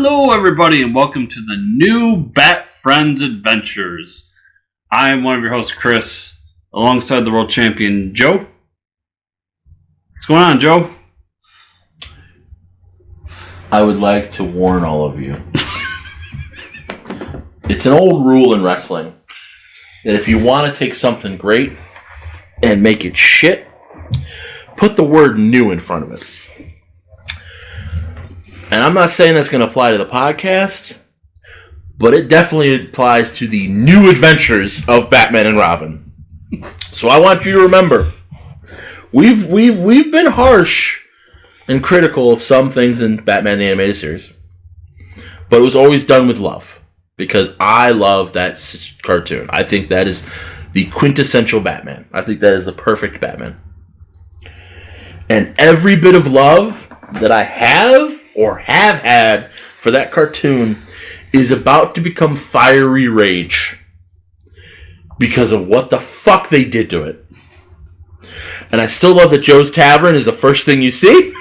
Hello, everybody, and welcome to the new Bat Friends Adventures. I am one of your hosts, Chris, alongside the world champion, Joe. What's going on, Joe? I would like to warn all of you. It's an old rule in wrestling that if you want to take something great and make it shit, put the word new in front of it. And I'm not saying that's going to apply to the podcast, but it definitely applies to the new adventures of Batman and Robin. So I want you to remember, we've been harsh and critical of some things in Batman the Animated Series, but it was always done with love because I love that cartoon. I think that is the quintessential Batman. I think that is the perfect Batman. And every bit of love that I have or have had for that cartoon is about to become fiery rage because of what the fuck they did to it. And I still love that Joe's Tavern is the first thing you see.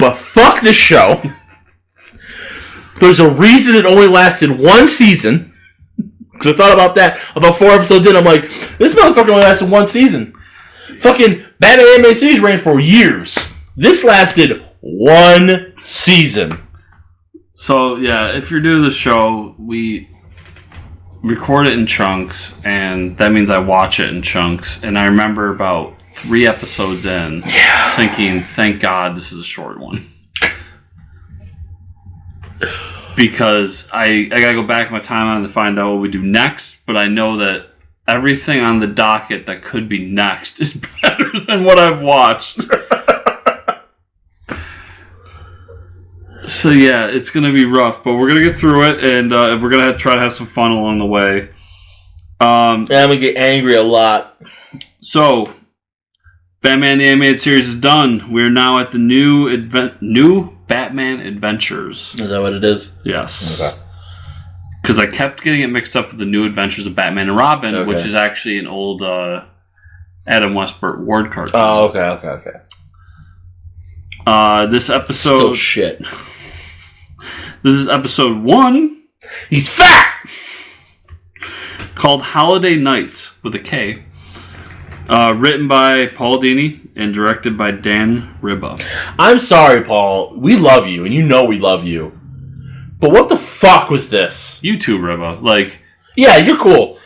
But fuck this show. There's a reason it only lasted one season. Because I thought about that about 4 episodes in. I'm like, this motherfucker only lasted one season. Fucking Batman Animated Series ran for years. This lasted one season. So, yeah, if you're new to the show, we record it in chunks, and that means I watch it in chunks. And I remember about 3 episodes in thinking, thank God this is a short one. Because I gotta go back in my timeline to find out what we do next, but I know that everything on the docket that could be next is better than what I've watched. So yeah, it's going to be rough, but we're going to get through it, and we're going to try to have some fun along the way. And I'm going to get angry a lot. So, Batman the Animated Series is done. We're now at the new Batman Adventures. Is that what it is? Yes. Okay. Because I kept getting it mixed up with the New Adventures of Batman and Robin, which is actually an old Adam Westbrook Ward cartoon. Oh, okay. This episode... Still shit. This is episode 1. He's fat! Called Holiday Nights, with a K. Written by Paul Dini and directed by Dan Ribba. I'm sorry, Paul. We love you, and you know we love you. But what the fuck was this? You too, Ribba. Like... Yeah, you're cool.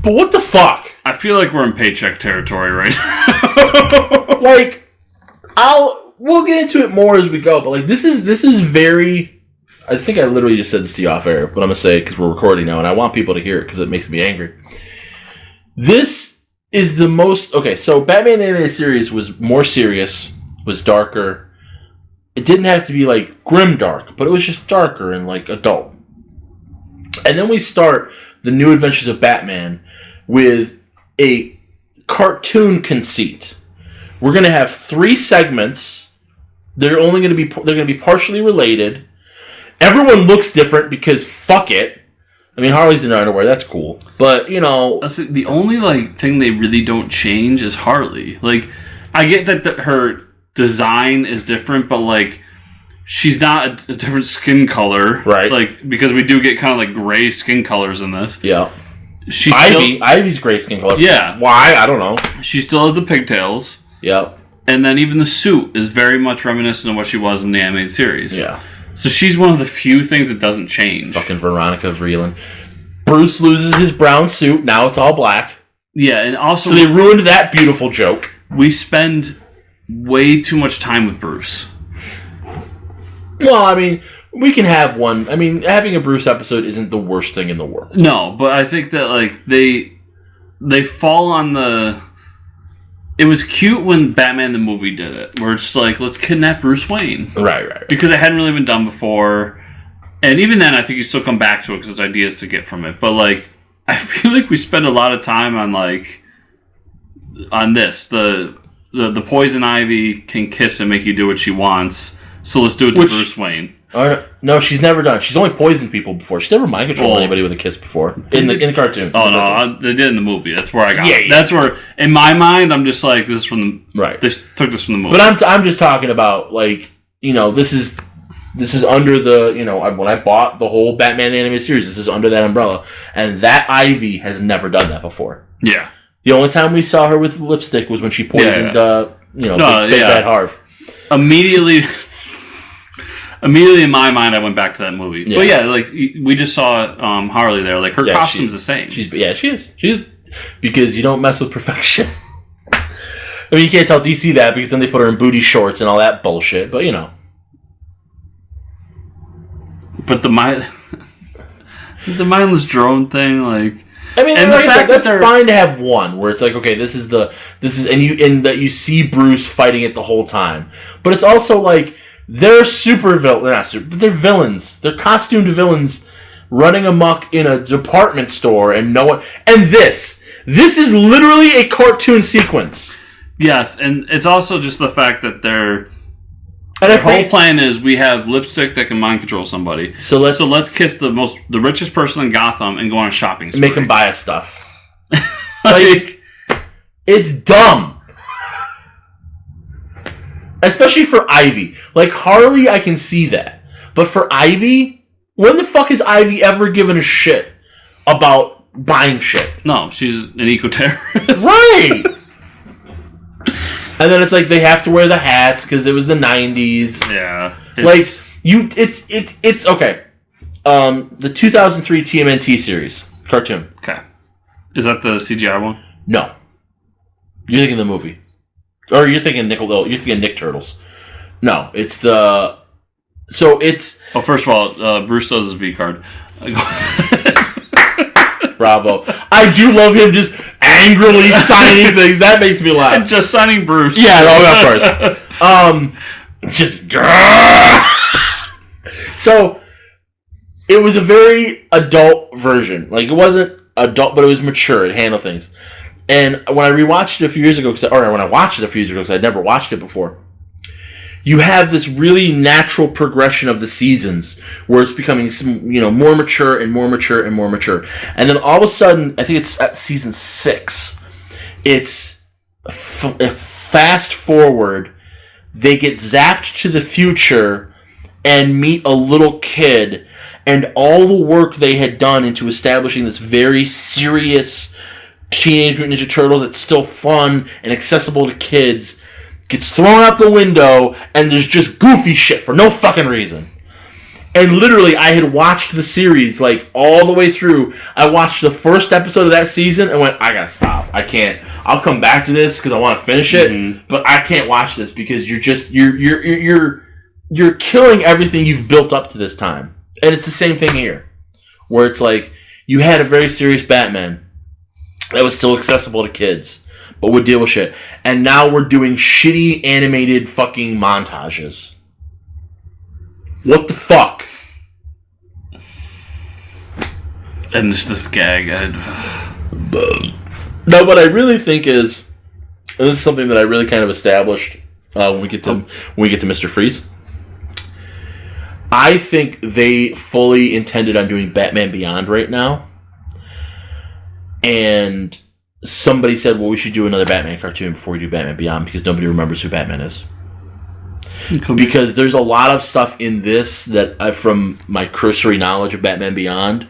But what the fuck? I feel like we're in paycheck territory right now. Like, we'll get into it more as we go, but like this is very... I think I literally just said this to you off air, but I'm going to say it because we're recording now, and I want people to hear it because it makes me angry. This is the most... Okay, so Batman the Animated Series was more serious, was darker. It didn't have to be like grim dark, but it was just darker and like adult. And then we start the New Adventures of Batman with a cartoon conceit. We're going to have 3 segments. They're going to be partially related. Everyone looks different because fuck it. I mean, Harley's in her underwear. That's cool. But, you know... The only thing they really don't change is Harley. Like, I get that her design is different, but, like, she's not a different skin color. Right. Like, because we do get kind of, like, gray skin colors in this. Yeah. Ivy's gray skin color. Yeah. Why? I don't know. She still has the pigtails. Yep. And then even the suit is very much reminiscent of what she was in the animated series. Yeah. So she's one of the few things that doesn't change. Fucking Veronica Vreeland. Bruce loses his brown suit. Now it's all black. Yeah, and also... So they ruined that beautiful joke. We spend way too much time with Bruce. Well, I mean, we can have one. I mean, having a Bruce episode isn't the worst thing in the world. No, but I think that, like, they fall on the... It was cute when Batman the movie did it, where it's just like, let's kidnap Bruce Wayne. Right. Because it hadn't really been done before. And even then, I think you still come back to it because there's ideas to get from it. But, like, I feel like we spend a lot of time on, like, on this. The Poison Ivy can kiss and make you do what she wants, so let's do it to Bruce Wayne. No, she's never done. She's only poisoned people before. She's never mind controlled anybody with a kiss before in the cartoons. Oh no, they did in the movie. That's where I got it. That's where, in my mind, I'm just like, this is from the right. They took this from the movie. But I'm just talking about like this is under the, when I bought the whole Batman animated series, this is under that umbrella. And that Ivy has never done that before. Yeah. The only time we saw her with lipstick was when she poisoned, Big Bad Harv. Immediately in my mind, I went back to that movie. Yeah. But yeah, like, we just saw Harley there. Like, her costume's the same. She is. Because you don't mess with perfection. I mean, you can't tell DC that because then they put her in booty shorts and all that bullshit. But, But the mindless drone thing, like... I mean, and the fact that's fine to have one where it's like, okay, this is that you see Bruce fighting it the whole time, but it's also like they're they're villains, they're costumed villains running amok in a department store, and this is literally a cartoon sequence. Yes, and it's also just the fact that their whole plan is we have lipstick that can mind control somebody. So let's kiss the richest person in Gotham and go on a shopping spree. Make him buy us stuff. Like, it's dumb. Especially for Ivy. Like, Harley, I can see that. But for Ivy, when the fuck has Ivy ever given a shit about buying shit? No, she's an eco-terrorist. Right! And then it's like they have to wear the hats because it was the 90s. Yeah. It's okay. The 2003 TMNT series cartoon. Okay. Is that the CGI one? No. You're thinking the movie. Or you're thinking You're thinking Nick Turtles. No, it's the... So it's... Oh, first of all, Bruce does his V-card. Bravo. I do love him just angrily signing things. That makes me laugh. Just signing Bruce. Yeah, of course. So, it was a very adult version. Like, it wasn't adult, but it was mature. It handled things. And when I rewatched it a few years ago, because I'd never watched it before, you have this really natural progression of the seasons where it's becoming more mature and more mature and more mature. And then all of a sudden, I think it's at season 6, it's fast forward, they get zapped to the future and meet a little kid, and all the work they had done into establishing this very serious Teenage Mutant Ninja Turtles that's still fun and accessible to kids gets thrown out the window, and there's just goofy shit for no fucking reason. And literally, I had watched the series, like, all the way through. I watched the first episode of that season and went, I gotta stop. I can't. I'll come back to this because I want to finish it, but I can't watch this because you're killing everything you've built up to this time. And it's the same thing here, where it's like, you had a very serious Batman that was still accessible to kids, but would deal with shit. And now we're doing shitty animated fucking montages. What the fuck? And just this gag. No, what I really think is, and this is something that I really kind of established when we get to Mr. Freeze. I think they fully intended on doing Batman Beyond right now. And somebody said, well, we should do another Batman cartoon before we do Batman Beyond because nobody remembers who Batman is. Because there's a lot of stuff in this that, from my cursory knowledge of Batman Beyond,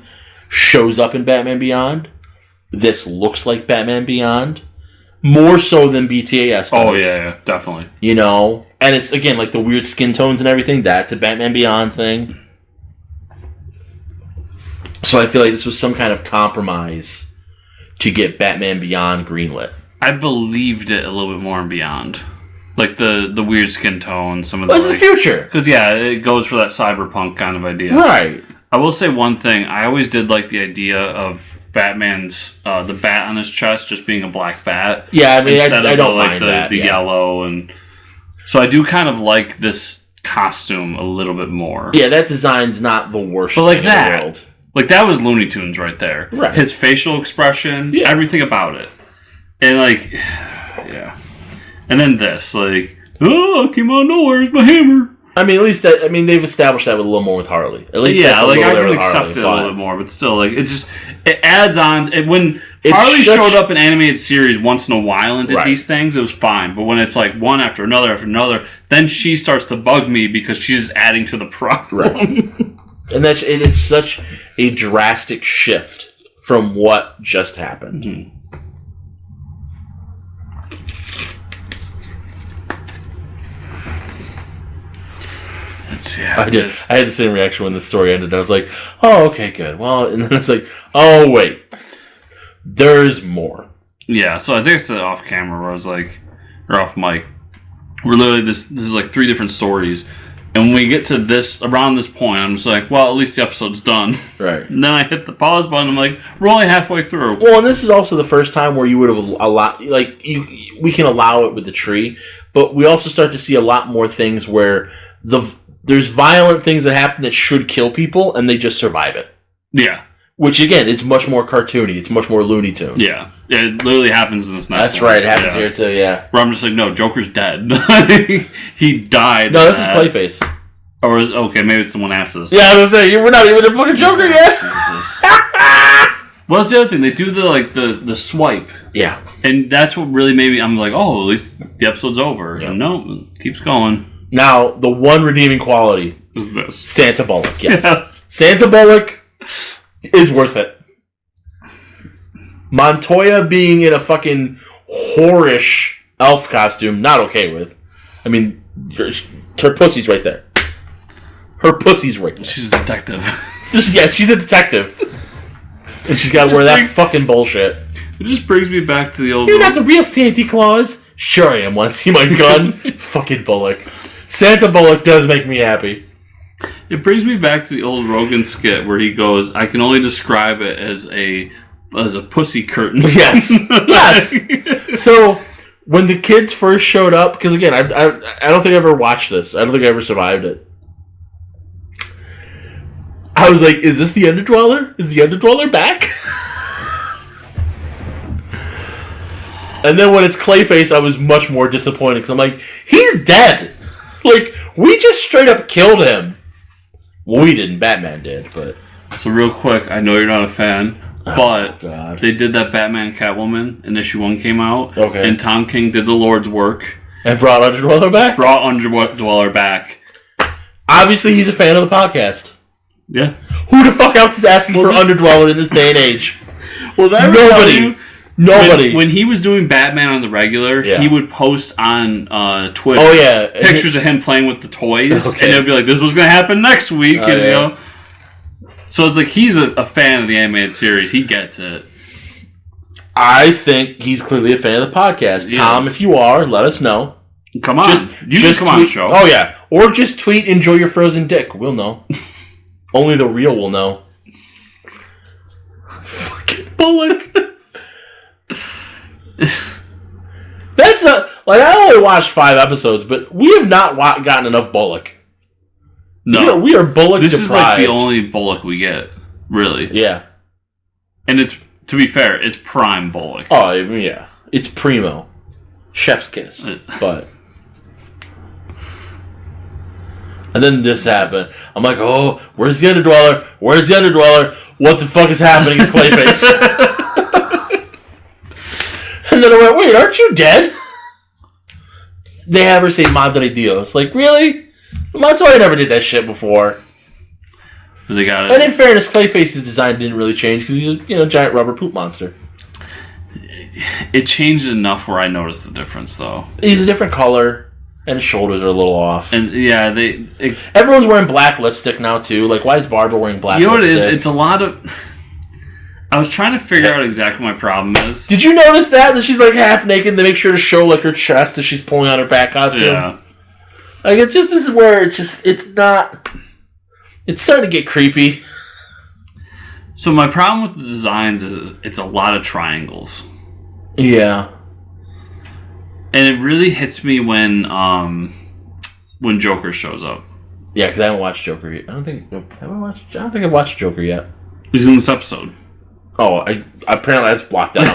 shows up in Batman Beyond. This looks like Batman Beyond. More so than BTAS does. Oh, yeah, definitely. And it's, again, like the weird skin tones and everything. That's a Batman Beyond thing. So I feel like this was some kind of compromise to get Batman Beyond greenlit. I believed it a little bit more in Beyond. Like the weird skin tone, some of the... It's the future. Because, yeah, it goes for that cyberpunk kind of idea. Right. I will say one thing. I always did like the idea of Batman's, the bat on his chest just being a black bat. Yeah, I mean, I don't mind that. The yellow. And so I do kind of like this costume a little bit more. Yeah, that design's not the worst but like thing in the world. Like, that was Looney Tunes right there. Right. His facial expression, everything about it. And, like, yeah. And then this, like, oh, I came out of nowhere, it's my hammer. I mean, at least they've established that with a little more with Harley. At least yeah, like I can accept it a little bit more, but still, like, it adds on. When Harley showed up in animated series once in a while and did these things. It was fine. But when it's like one after another, then she starts to bug me because she's adding to the problem. Right. And it's such a drastic shift from what just happened. Mm-hmm. Yeah, I had the same reaction when the story ended. I was like, oh, okay, good. Well, and then it's like, oh, wait. There's more. Yeah, so I think I said off camera where I was like, or off mic, we're literally, this is like 3 different stories. And when we get to this, around this point, I'm just like, well, at least the episode's done. Right. And then I hit the pause button, I'm like, we're only halfway through. Well, and this is also the first time where you would have we can allow it with the tree, but we also start to see a lot more things where there's violent things that happen that should kill people, and they just survive it. Yeah. Which, again, is much more cartoony. It's much more Looney Tunes. Yeah. It literally happens in this next That's right. It happens here, too, yeah. Where I'm just like, no, Joker's dead. He died. No, this is Clayface. Or okay, maybe it's the one after this. Yeah, I was going to say, we're not even a fucking Joker yet. Jesus. Well, that's the other thing. They do the swipe. Yeah. And that's what really made me, I'm like, oh, at least the episode's over. Yeah. And no, it keeps going. Now, the one redeeming quality is this. Santa Bullock, yes. Santa Bullock is worth it. Montoya being in a fucking whorish elf costume, not okay with. I mean, her pussy's right there. Her pussy's right there. She's a detective. Yeah, she's a detective. And she's got to wear that fucking bullshit. It just brings me back to the old... You're not the real Santa Claus? Sure I am. Want to see my gun? Fucking Bullock. Santa Bullock does make me happy. It brings me back to the old Rogan skit where he goes, I can only describe it as a pussy curtain. Yes. Yes. So, when the kids first showed up, because again, I don't think I ever watched this. I don't think I ever survived it. I was like, is this the Underdweller? Is the Underdweller back? And then when it's Clayface, I was much more disappointed because I'm like, he's dead. Like, we just straight up killed him. Well, we didn't. Batman did, but... So real quick, I know you're not a fan, but they did that Batman Catwoman, and issue 1 came out. Okay. And Tom King did the Lord's work. And brought Underdweller back? Brought Underdweller back. Obviously, he's a fan of the podcast. Yeah. Who the fuck else is asking for Underdweller in this day and age? Well, that Nobody. When he was doing Batman on the regular, he would post on Twitter pictures of him playing with the toys, and it would be like, this was going to happen next week. And you know, so it's like he's a fan of the animated series. He gets it. I think he's clearly a fan of the podcast. Yeah. Tom, if you are, let us know. Come on. Just come on the show. Oh, yeah. Or just tweet, enjoy your frozen dick. We'll know. Only the real will know. Fucking Bullock. That's not... Like, I only watched 5 episodes, but we have not gotten enough Bullock. No. We are Bullock This deprived. is like the only Bullock we get. Really. Yeah. And it's, to be fair, it's prime Bullock. Oh, yeah. It's primo. Chef's kiss. But... And then this happened. I'm like, oh, where's the Underdweller? Where's the Underdweller? What the fuck is happening? It's Clayface. And then I went, wait, aren't you dead? They have her say Madre Dios. Like, really? Montoya never did that shit before. They got it. And in fairness, Clayface's design didn't really change because he's a giant rubber poop monster. It changed enough where I noticed the difference, though. He's a different color. And his shoulders are a little off. And yeah, everyone's wearing black lipstick now too. Like, why is Barbara wearing black lipstick? You know what it is? It's a lot of... I was trying to figure out exactly what my problem is. Did you notice that she's like half naked and they make sure to show like her chest as she's pulling on her back costume? Yeah. Like, it's just, this is where it's not... It's starting to get creepy. So my problem with the designs is it's a lot of triangles. Yeah. And it really hits me when Joker shows up. Yeah, because I haven't watched Joker yet. I don't think I've watched Joker yet. He's in this episode. Oh, apparently I just blocked that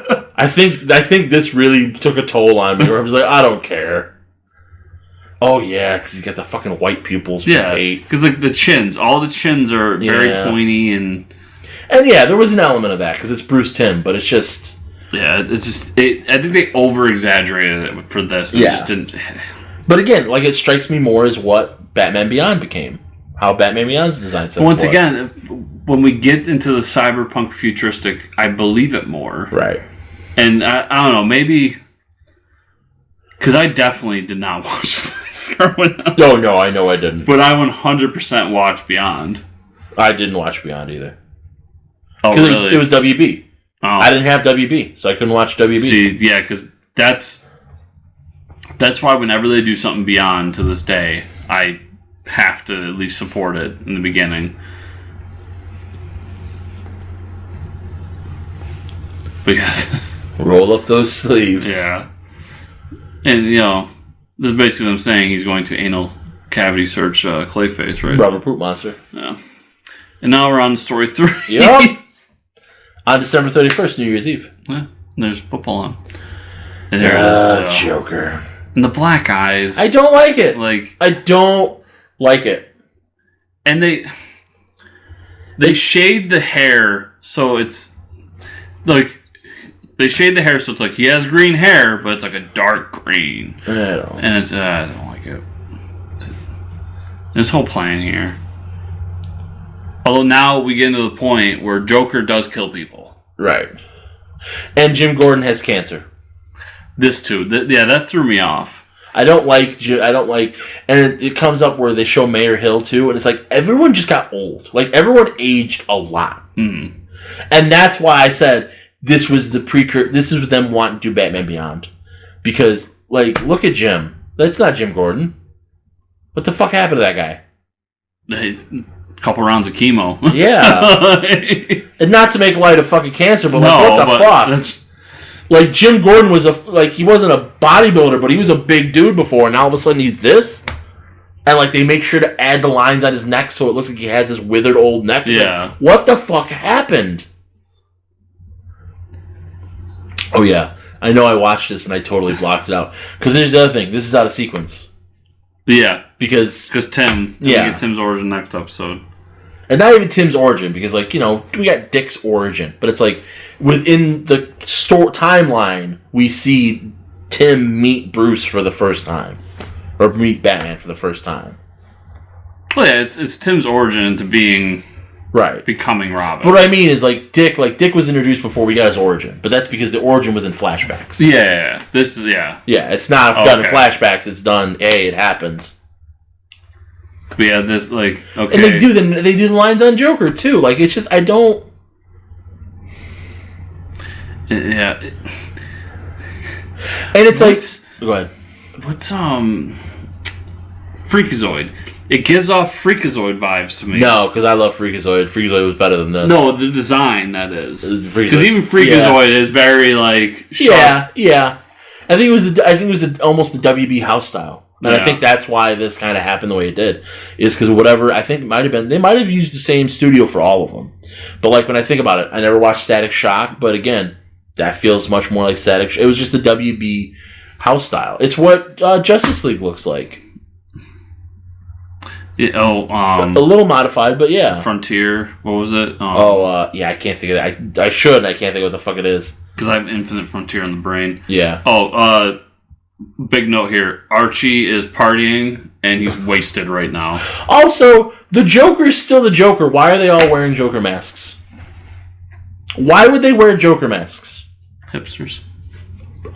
out. I think this really took a toll on me. Where I was like, I don't care. Oh yeah, because he's got the fucking white pupils. Yeah, because like the chins, all the chins are very pointy and. And yeah, there was an element of that because it's Bruce Timm, but it's just I think they over exaggerated it for this. And just didn't. But again, like, it strikes me more as what Batman Beyond became. How Batman Beyond's design sense Once again, when we get into the cyberpunk futuristic, I believe it more. Right. And I don't know, maybe... Because I definitely did not watch this growing up. No, I know I didn't. But I 100% watched Beyond. I didn't watch Beyond either. Oh, really? It was WB. Oh. I didn't have WB, so I couldn't watch WB. See, yeah, because that's why whenever they do something Beyond to this day, I have to at least support it in the beginning. But yeah. Roll up those sleeves. Yeah. And, you know, that's basically them saying he's going to anal cavity search Clayface, right? Rubber Poop Monster. Yeah. And now we're on story 3. Yep. On December 31st, New Year's Eve. Yeah. There's football on. And there it is. Joker. And the black eyes. I don't like it. Like, I don't like it. And they shade the hair so it's like they shade the hair so it's like he has green hair, but it's like a dark green. And it's I don't like it. This whole plan here. Although now we get into the point where Joker does kill people. Right. And Jim Gordon has cancer. This too. That threw me off. I don't like, and it comes up where they show Mayor Hill too, and it's like everyone just got old. Like everyone aged a lot, and that's why I said this was the precursor. This is them wanting to do Batman Beyond, because like look at Jim. That's not Jim Gordon. What the fuck happened to that guy? A couple rounds of chemo. Yeah, and not to make light of fucking cancer, but like what the fuck? Like, Jim Gordon was he wasn't a bodybuilder, but he was a big dude before, and now all of a sudden he's this? And, like, they make sure to add the lines on his neck so it looks like he has this withered old neck. Yeah. Like, what the fuck happened? Oh, yeah. I know I watched this and I totally blocked it out. Because here's the other thing. This is out of sequence. Yeah. Because Tim. Yeah. We get Tim's origin next episode. And not even Tim's origin, because, like, you know, we got Dick's origin. But it's like, within the timeline, we see Tim meet Bruce for the first time. Or meet Batman for the first time. Well, yeah, it's Tim's origin into being... Right. Becoming Robin. But what I mean is, like, Dick was introduced before we got his origin. But that's because the origin was in flashbacks. Yeah. This is, yeah. Yeah, it's not done in flashbacks. It's done, it happens. But yeah, this, like, okay. And they do the lines on Joker, too. Like, it's just, I don't... Yeah. And it's like... Go ahead. What's, Freakazoid. It gives off Freakazoid vibes to me. No, because I love Freakazoid. Freakazoid was better than this. No, the design, that is. Because even Freakazoid is very, like, sharp. Yeah. I think it was almost the WB house style. And I think that's why this kind of happened the way it did. Is because whatever, I think they might have used the same studio for all of them. But like when I think about it, I never watched Static Shock, but again, that feels much more like Static Shock. It was just the WB house style. It's what Justice League looks like. A little modified, but yeah. Frontier, what was it? Yeah, I can't think of that. I can't think of what the fuck it is. Because I have Infinite Frontier in the brain. Yeah. Big note here. Archie is partying, and he's wasted right now. Also, the Joker is still the Joker. Why are they all wearing Joker masks? Why would they wear Joker masks? Hipsters.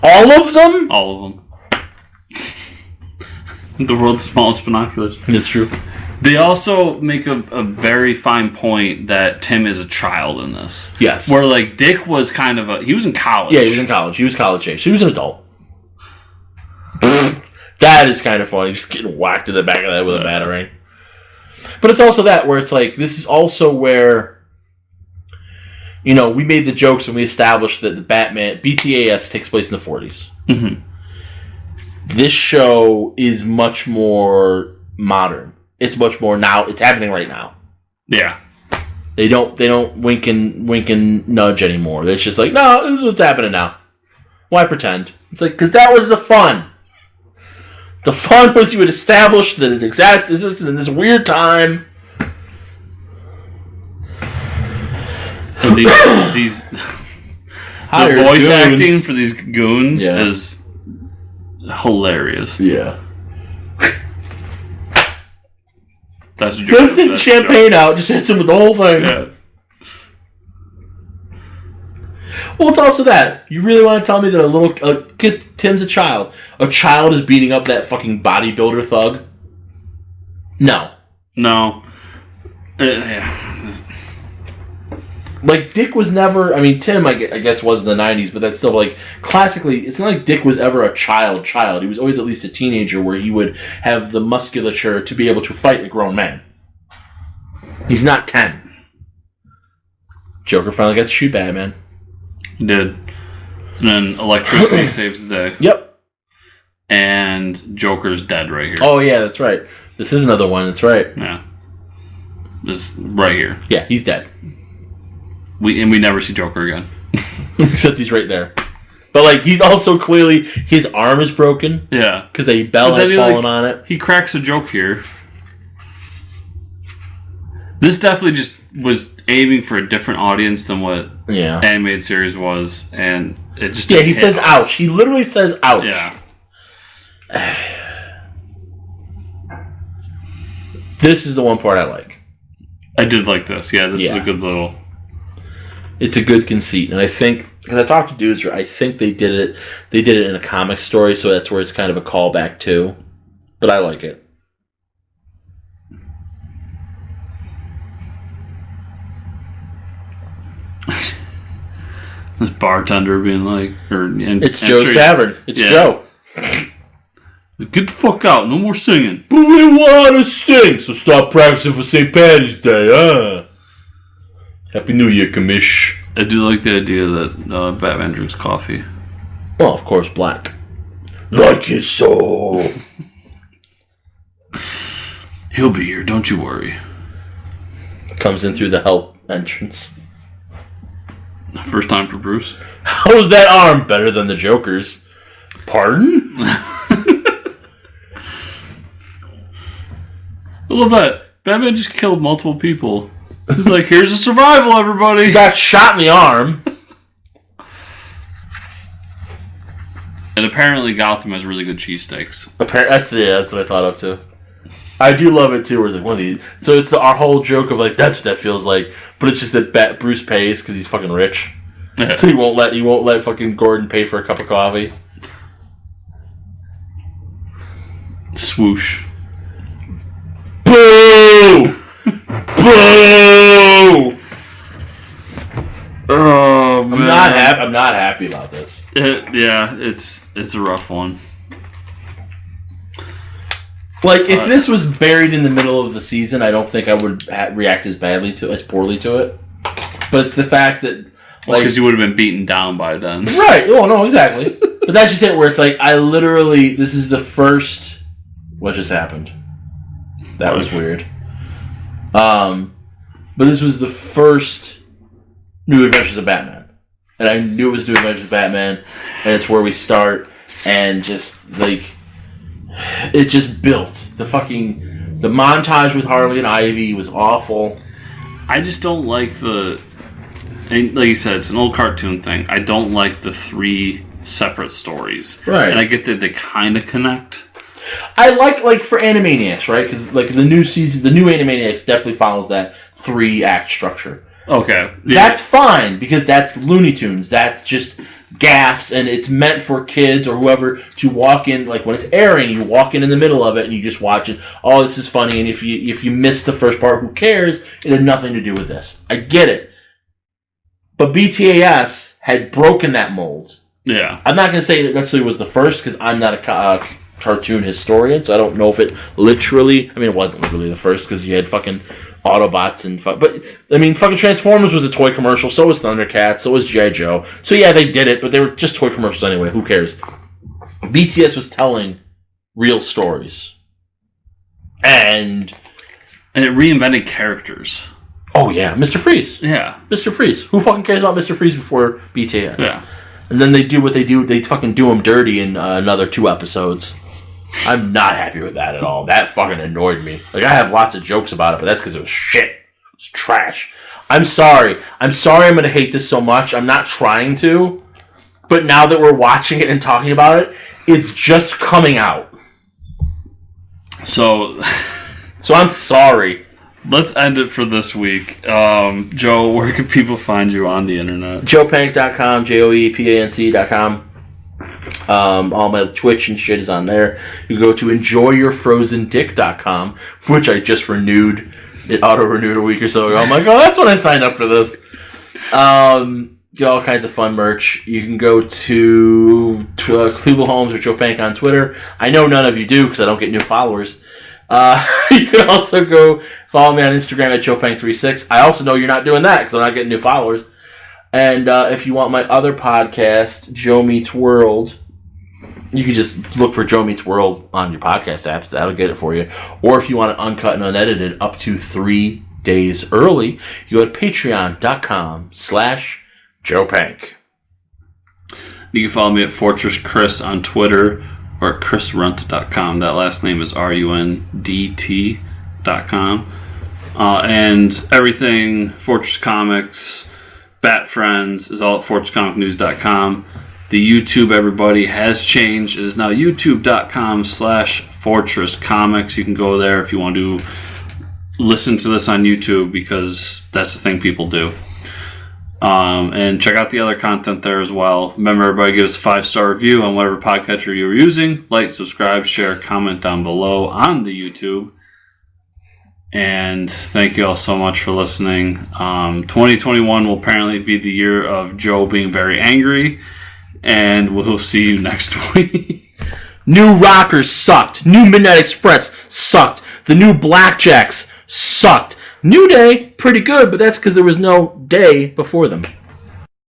All of them? All of them. The world's smallest binoculars. That's true. They also make a very fine point that Tim is a child in this. Yes. Where, like, Dick was kind of he was in college. Yeah, he was in college. He was college age. So he was an adult. That is kind of funny, just getting whacked in the back of the head with a batarang. But it's also that, where it's like, this is also where, you know, we made the jokes when we established that the Batman, BTAS takes place in the 40s. Mm-hmm. This show is much more modern. It's much more now, it's happening right now. Yeah. They don't wink and nudge anymore. It's just like, no, this is what's happening now. Why pretend? It's like, because that was the fun. The fun was you would establish that it exists in this weird time. And these the voice goons. acting for these goons Yeah. is hilarious. Yeah. That's a joke. Just take the champagne out, just hits him with the whole thing. Yeah. Well, it's also that. You really want to tell me that because Tim's a child is beating up that fucking bodybuilder thug? No. No. Yeah. Like, Dick was never... I mean, Tim, I guess, was in the 90s, but that's still, like, classically, it's not like Dick was ever a child. He was always at least a teenager where he would have the musculature to be able to fight a grown man. He's not 10. Joker finally got to shoot Batman. He did. And then electricity saves the day. Yep. And Joker's dead right here. Oh, yeah, that's right. This is another one, that's right. Yeah. This right here. Yeah, he's dead. We never see Joker again. Except he's right there. But, like, he's also clearly... His arm is broken. Yeah. Because a bell has fallen on it. He cracks a joke here. This definitely just was aiming for a different audience than what animated series was. And it just... Yeah, he says ouch. He literally says ouch. Yeah. This is the one part I like. I did like this. Yeah, this is a good little... It's a good conceit, and I think because I talked to dudes, I think they did it. They did it in a comic story, so that's where it's kind of a callback too. But I like it. This bartender being like, it's Joe's Tavern. It's Joe. Get the fuck out! No more singing. But we want to sing, so stop practicing for St. Patty's Day, huh? Happy New Year, Commish. I do like the idea that Batman drinks coffee. Well, of course, black. Like his soul. He'll be here, don't you worry. Comes in through the help entrance. First time for Bruce. How's that arm better than the Joker's? Pardon? I love that. Batman just killed multiple people. He's like, here's a survival, everybody. He got shot in the arm. And apparently Gotham has really good cheesesteaks. That's what I thought of too. I do love it too. Where it's like one of these. So it's our whole joke of like that's what that feels like, but it's just that Bruce pays because he's fucking rich. Yeah. So he won't let fucking Gordon pay for a cup of coffee. Swoosh. Boo! Boo! Oh man, I'm not happy about this. It's a rough one. Like if this was buried in the middle of the season, I don't think I would react as poorly to it. But it's the fact that because you would have been beaten down by then, right? Oh no, exactly. But that's just it. Where it's like this is the first. What just happened? That was weird. But this was the first New Adventures of Batman. And I knew it was New Adventures of Batman, and it's where we start, and just, like, it just built. The montage with Harley and Ivy was awful. I just don't like and like you said, it's an old cartoon thing. I don't like the 3 separate stories. Right. And I get that they kind of connect. I like for Animaniacs, right? Because like the new season, the new Animaniacs definitely follows that 3-act structure. Okay, yeah. That's fine because that's Looney Tunes. That's just gaffes, and it's meant for kids or whoever to walk in. Like when it's airing, you walk in the middle of it and you just watch it. Oh, this is funny. And if you miss the first part, who cares? It had nothing to do with this. I get it, but BTAS had broken that mold. Yeah, I'm not going to say it necessarily was the first because I'm not a cartoon historian, so I don't know if it literally... I mean, it wasn't literally the first, because you had fucking Autobots and... But, I mean, fucking Transformers was a toy commercial, so was Thundercats, so was G.I. Joe. So, yeah, they did it, but they were just toy commercials anyway. Who cares? BTS was telling real stories. And it reinvented characters. Oh, yeah. Mr. Freeze. Yeah. Mr. Freeze. Who fucking cares about Mr. Freeze before BTS? Yeah. And then they do what they do. They fucking do him dirty in another 2 episodes. I'm not happy with that at all. That fucking annoyed me. Like, I have lots of jokes about it, but that's because it was shit. It's trash. I'm sorry. I'm going to hate this so much. I'm not trying to. But now that we're watching it and talking about it, it's just coming out. So I'm sorry. Let's end it for this week. Joe, where can people find you on the internet? JoePank.com, JoePanc.com. All my Twitch and shit is on there. You go to enjoyyourfrozendick.com, which I just renewed. It auto-renewed a week or so ago. I'm like, oh, that's when I signed up for this. Get all kinds of fun merch. You can go to Cleveland Holmes or Joe Pank on Twitter. I know none of you do because I don't get new followers. You can also go follow me on Instagram at JoePank36. I also know you're not doing that because I'm not getting new followers. And if you want my other podcast, Joe Meets World, you can just look for Joe Meets World on your podcast apps. That'll get it for you. Or if you want it uncut and unedited up to 3 days early, you go to patreon.com/Joe Pank. You can follow me at Fortress Chris on Twitter or at chrisrunt.com. That last name is RUNDT.com. And everything Fortress Comics, Bat Friends is all at fortresscomicnews.com. The YouTube, everybody, has changed. It is now youtube.com/fortresscomics. You can go there if you want to listen to this on YouTube because that's the thing people do. And check out the other content there as well. Remember, everybody give us a 5-star review on whatever podcatcher you're using. Like, subscribe, share, comment down below on the YouTube. And thank you all so much for listening. 2021 will apparently be the year of Joe being very angry. And we'll see you next week. New Rockers sucked. New Midnight Express sucked. The new Blackjacks sucked. New Day, pretty good, but that's because there was no day before them.